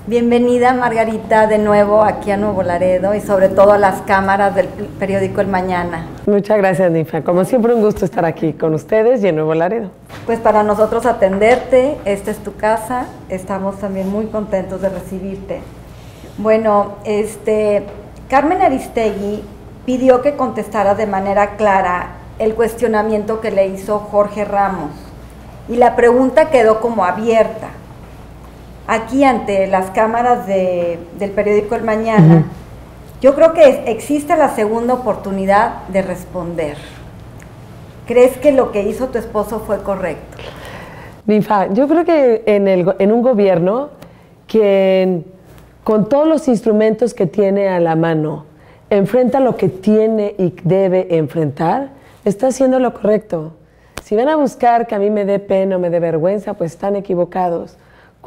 Bienvenida, Margarita, de nuevo aquí a Nuevo Laredo y sobre todo a las cámaras del periódico El Mañana. Muchas gracias, Ninfa. Como siempre, un gusto estar aquí con ustedes y en Nuevo Laredo. Pues para nosotros atenderte, esta es tu casa, estamos también muy contentos de recibirte. Bueno, Carmen Aristegui pidió que contestara de manera clara el cuestionamiento que le hizo Jorge Ramos y la pregunta quedó como abierta. Aquí ante las cámaras del periódico El Mañana, yo creo que existe la segunda oportunidad de responder. ¿Crees que lo que hizo tu esposo fue correcto? Ninfa, yo creo que en un gobierno que con todos los instrumentos que tiene a la mano enfrenta lo que tiene y debe enfrentar, está haciendo lo correcto. Si van a buscar que a mí me dé pena o me dé vergüenza, pues están equivocados.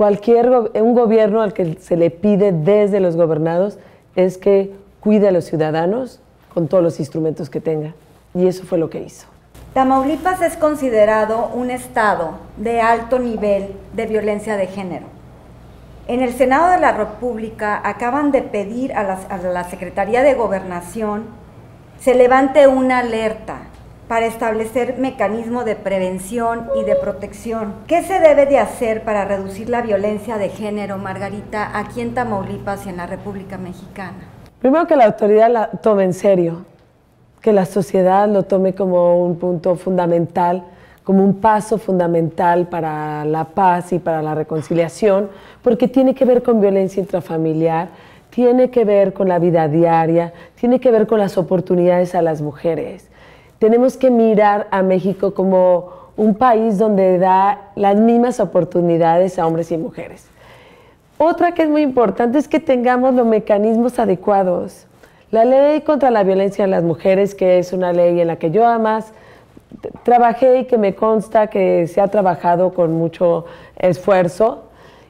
Un gobierno al que se le pide desde los gobernados es que cuide a los ciudadanos con todos los instrumentos que tenga. Y eso fue lo que hizo. Tamaulipas es considerado un estado de alto nivel de violencia de género. En el Senado de la República acaban de pedir a la Secretaría de Gobernación se levante una alerta para establecer mecanismos de prevención y de protección. ¿Qué se debe de hacer para reducir la violencia de género, Margarita, aquí en Tamaulipas y en la República Mexicana? Primero, que la autoridad la tome en serio, que la sociedad lo tome como un punto fundamental, como un paso fundamental para la paz y para la reconciliación, porque tiene que ver con violencia intrafamiliar, tiene que ver con la vida diaria, tiene que ver con las oportunidades a las mujeres. Tenemos que mirar a México como un país donde da las mismas oportunidades a hombres y mujeres. Otra que es muy importante es que tengamos los mecanismos adecuados. La ley contra la violencia en las mujeres, que es una ley en la que yo además trabajé y que me consta que se ha trabajado con mucho esfuerzo,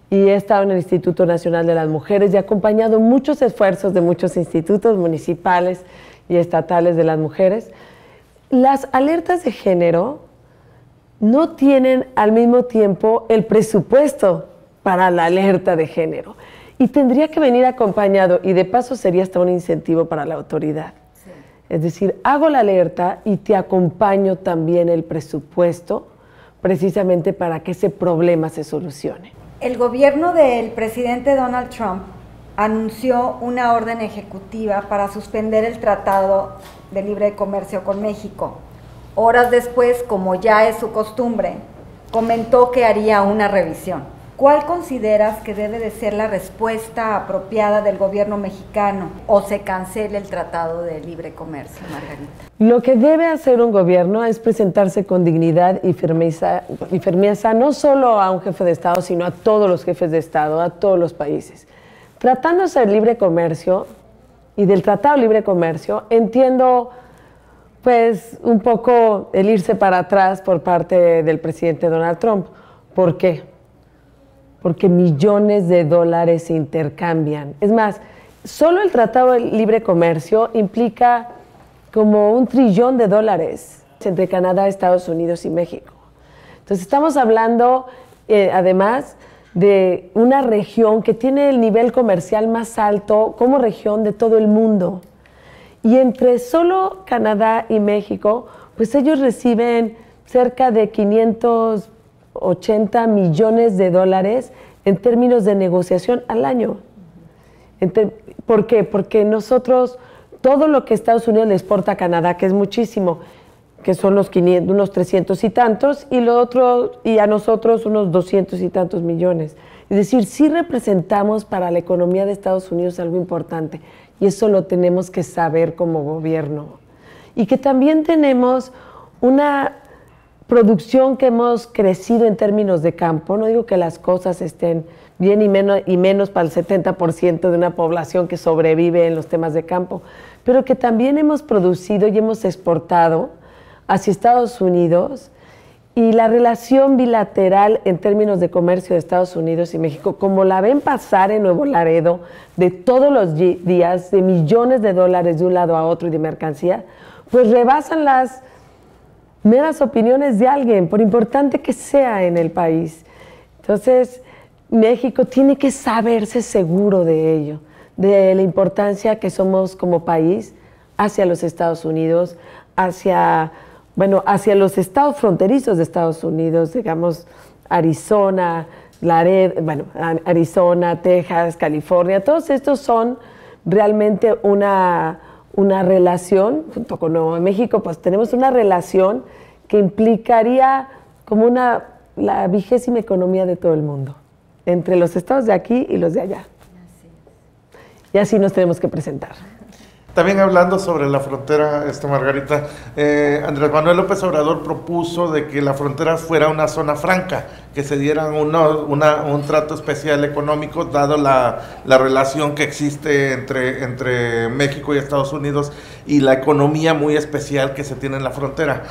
y he estado en el Instituto Nacional de las Mujeres y he acompañado muchos esfuerzos de muchos institutos municipales y estatales de las mujeres. Las alertas de género no tienen al mismo tiempo el presupuesto para la alerta de género y tendría que venir acompañado, y de paso sería hasta un incentivo para la autoridad. Sí. Es decir, hago la alerta y te acompaño también el presupuesto precisamente para que ese problema se solucione. El gobierno del presidente Donald Trump anunció una orden ejecutiva para suspender el Tratado de Libre Comercio con México. Horas después, como ya es su costumbre, comentó que haría una revisión. ¿Cuál consideras que debe de ser la respuesta apropiada del gobierno mexicano o se cancele el Tratado de Libre Comercio, Margarita? Lo que debe hacer un gobierno es presentarse con dignidad y firmeza no solo a un jefe de Estado, sino a todos los jefes de Estado, a todos los países. Tratándose del libre comercio y del Tratado de Libre Comercio, entiendo pues un poco el irse para atrás por parte del presidente Donald Trump. ¿Por qué? Porque millones de dólares se intercambian. Es más, solo el Tratado de Libre Comercio implica como $1 trillón entre Canadá, Estados Unidos y México. Entonces estamos hablando además de una región que tiene el nivel comercial más alto como región de todo el mundo. Y entre solo Canadá y México, pues ellos reciben cerca de 580 millones de dólares en términos de negociación al año. ¿Por qué? Porque nosotros, todo lo que Estados Unidos le exporta a Canadá, que es muchísimo, que son unos 300 y tantos, y a nosotros unos 200 y tantos millones. Es decir, sí representamos para la economía de Estados Unidos algo importante, y eso lo tenemos que saber como gobierno. Y que también tenemos una producción que hemos crecido en términos de campo. No digo que las cosas estén bien y menos para el 70% de una población que sobrevive en los temas de campo, pero que también hemos producido y hemos exportado hacia Estados Unidos, y la relación bilateral en términos de comercio de Estados Unidos y México, como la ven pasar en Nuevo Laredo, de todos los días, de millones de dólares de un lado a otro y de mercancía, pues rebasan las meras opiniones de alguien, por importante que sea en el país. Entonces, México tiene que saberse seguro de ello, de la importancia que somos como país hacia los Estados Unidos, hacia los estados fronterizos de Estados Unidos, digamos Arizona, Arizona, Texas, California, todos estos son realmente una relación, junto con Nuevo México, pues tenemos una relación que implicaría como la 20ª economía de todo el mundo, entre los estados de aquí y los de allá. Y así nos tenemos que presentar. También hablando sobre la frontera, Margarita, Andrés Manuel López Obrador propuso de que la frontera fuera una zona franca, que se diera un trato especial económico, dado la relación que existe entre México y Estados Unidos y la economía muy especial que se tiene en la frontera.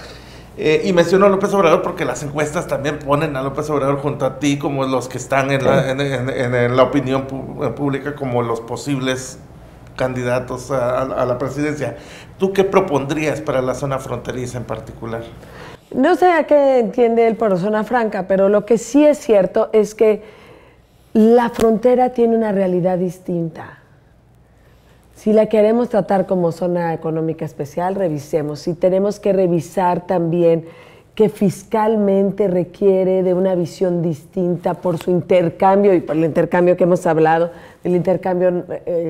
Y menciono a López Obrador porque las encuestas también ponen a López Obrador junto a ti como los que están en la opinión pública como los posibles candidatos a la presidencia. ¿Tú qué propondrías para la zona fronteriza en particular? No sé a qué entiende él por zona franca, pero lo que sí es cierto es que la frontera tiene una realidad distinta. Si la queremos tratar como zona económica especial, revisemos. Si tenemos que revisar también que fiscalmente requiere de una visión distinta por su intercambio y por el intercambio que hemos hablado, el intercambio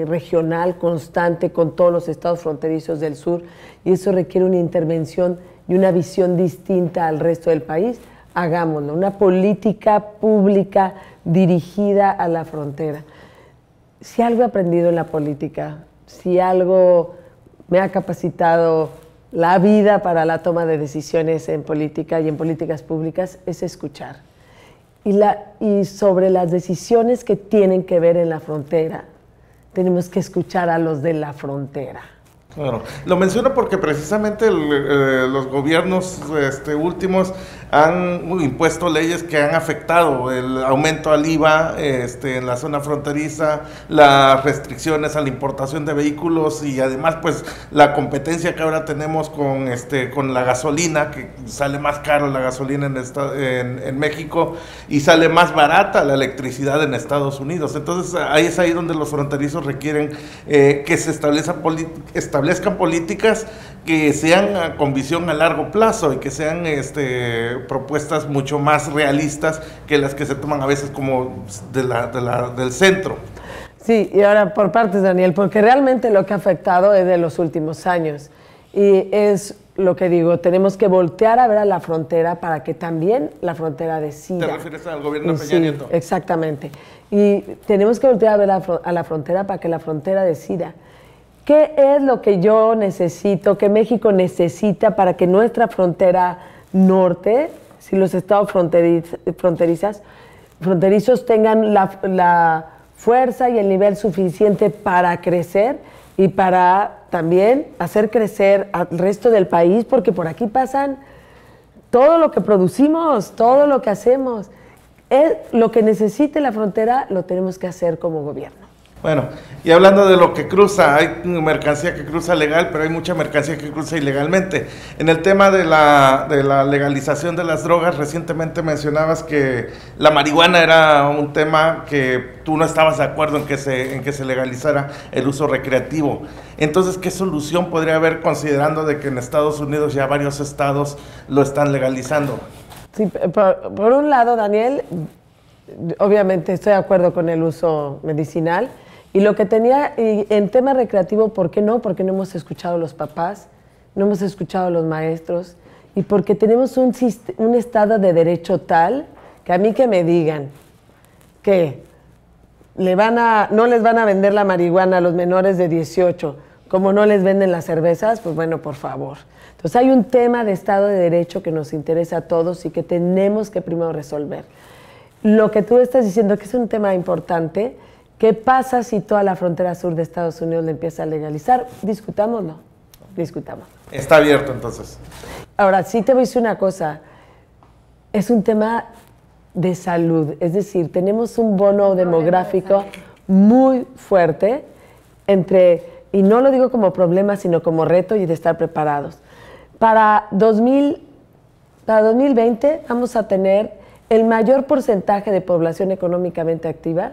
regional constante con todos los estados fronterizos del sur, y eso requiere una intervención y una visión distinta al resto del país, hagámoslo, una política pública dirigida a la frontera. Si algo he aprendido en la política, si algo me ha capacitado la vida para la toma de decisiones en política y en políticas públicas, es escuchar. Y sobre las decisiones que tienen que ver en la frontera, tenemos que escuchar a los de la frontera. Claro, lo menciono porque precisamente los gobiernos últimos han impuesto leyes que han afectado el aumento al IVA en la zona fronteriza, las restricciones a la importación de vehículos y además pues la competencia que ahora tenemos con la gasolina, que sale más caro la gasolina en México y sale más barata la electricidad en Estados Unidos. Entonces es ahí donde los fronterizos requieren que se establezcan políticas que sean con visión a largo plazo y que sean propuestas mucho más realistas que las que se toman a veces como del centro. Sí, y ahora por partes, Daniel, porque realmente lo que ha afectado es de los últimos años y es lo que digo, tenemos que voltear a ver a la frontera para que también la frontera decida. ¿Te refieres al gobierno de Peña Nieto? Sí, exactamente. Y tenemos que voltear a ver a la frontera para que la frontera decida. ¿Qué es lo que yo necesito, que México necesita para que nuestra frontera norte, si los estados fronterizos tengan la fuerza y el nivel suficiente para crecer y para también hacer crecer al resto del país? Porque por aquí pasan todo lo que producimos, todo lo que hacemos. Lo que necesite la frontera lo tenemos que hacer como gobierno. Bueno, y hablando de lo que cruza, hay mercancía que cruza legal, pero hay mucha mercancía que cruza ilegalmente. En el tema de la legalización de las drogas, recientemente mencionabas que la marihuana era un tema que tú no estabas de acuerdo en que se legalizara el uso recreativo. Entonces, ¿qué solución podría haber considerando de que en Estados Unidos ya varios estados lo están legalizando? Sí, por un lado, Daniel, obviamente estoy de acuerdo con el uso medicinal. Y lo que tenía en tema recreativo, ¿por qué no? Porque no hemos escuchado a los papás, no hemos escuchado a los maestros y porque tenemos un estado de derecho tal que a mí que me digan que no les van a vender la marihuana a los menores de 18 como no les venden las cervezas, pues bueno, por favor. Entonces hay un tema de estado de derecho que nos interesa a todos y que tenemos que primero resolver. Lo que tú estás diciendo que es un tema importante. ¿Qué pasa si toda la frontera sur de Estados Unidos le empieza a legalizar? Discutámoslo. Está abierto entonces. Ahora, sí te voy a decir una cosa. Es un tema de salud. Es decir, tenemos un bono demográfico muy fuerte y no lo digo como problema, sino como reto y de estar preparados. Para 2020 vamos a tener el mayor porcentaje de población económicamente activa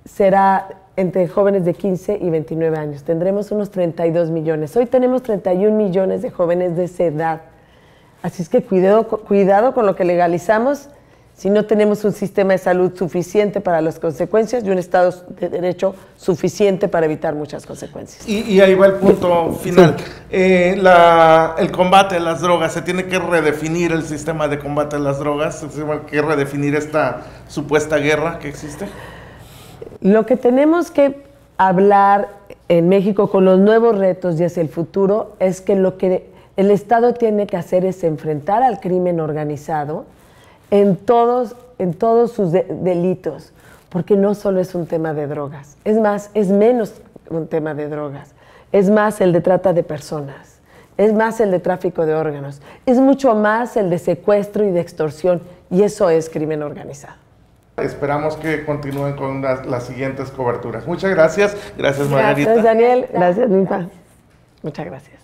será entre jóvenes de 15 y 29 años. Tendremos unos 32 millones. Hoy tenemos 31 millones de jóvenes de esa edad. Así es que cuidado con lo que legalizamos si no tenemos un sistema de salud suficiente para las consecuencias y un Estado de Derecho suficiente para evitar muchas consecuencias. Y ahí va el punto final. Sí. El combate a las drogas, se tiene que redefinir el sistema de combate a las drogas, se tiene que redefinir esta supuesta guerra que existe. Lo que tenemos que hablar en México con los nuevos retos y hacia el futuro es que lo que el Estado tiene que hacer es enfrentar al crimen organizado en todos sus delitos, porque no solo es un tema de drogas, es más, es menos un tema de drogas, es más el de trata de personas, es más el de tráfico de órganos, es mucho más el de secuestro y de extorsión, y eso es crimen organizado. Esperamos que continúen con las siguientes coberturas. Muchas gracias. Gracias, Margarita. Gracias, Daniel. Gracias, Ninfa. Muchas gracias.